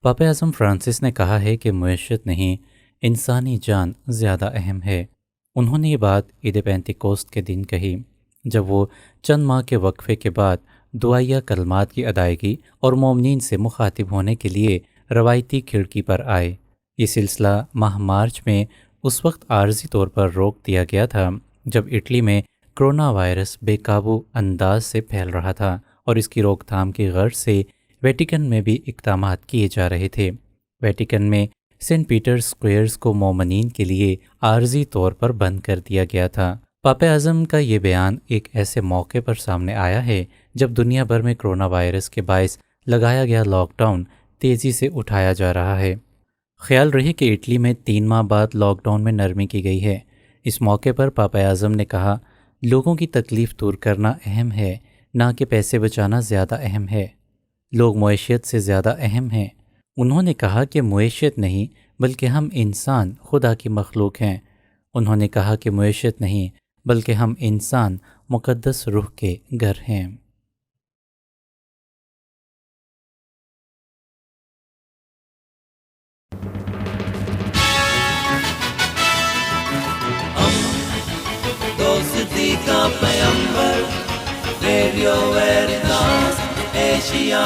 पापा आज़म फ्रांसिस ने कहा है कि मुअश्शत नहीं, इंसानी जान ज़्यादा अहम है। उन्होंने ये बात ईद पेंतिकोस्त के दिन कही, जब वो चंद माह के वक्फे के बाद दुआया कलमात की अदायगी और मोमनीन से मुखातिब होने के लिए रवायती खिड़की पर आए। ये सिलसिला माह मार्च में उस वक्त आर्जी तौर पर रोक दिया गया था जब इटली में कोरोना वायरस बेकाबू अंदाज से फैल रहा था और इसकी रोकथाम की गर्ज से वेटिकन में भी इक़दामात किए जा रहे थे। वेटिकन में सेंट पीटर स्क्वेयर्स को मोमनीन के लिए आर्जी तौर पर बंद कर दिया गया था। पापा आज़म का ये बयान एक ऐसे मौके पर सामने आया है जब दुनिया भर में कोरोना वायरस के बायस लगाया गया लॉकडाउन तेज़ी से उठाया जा रहा है। ख्याल रहे कि इटली में 3 माह बाद लॉकडाउन में नरमी की गई है। इस मौके पर पापा आज़म ने कहा, लोगों की तकलीफ़ दूर करना अहम है, ना कि पैसे बचाना ज़्यादा अहम है। लोग मुआशियत से ज़्यादा अहम हैं। उन्होंने कहा कि मुआशियत नहीं बल्कि हम इंसान खुदा की मखलूक हैं। उन्होंने कहा कि मुआशियत नहीं बल्कि हम इंसान मुक़द्दस रूह के घर हैं। दोस्ती का पैगंबर रेडियो वेरितास एशिया।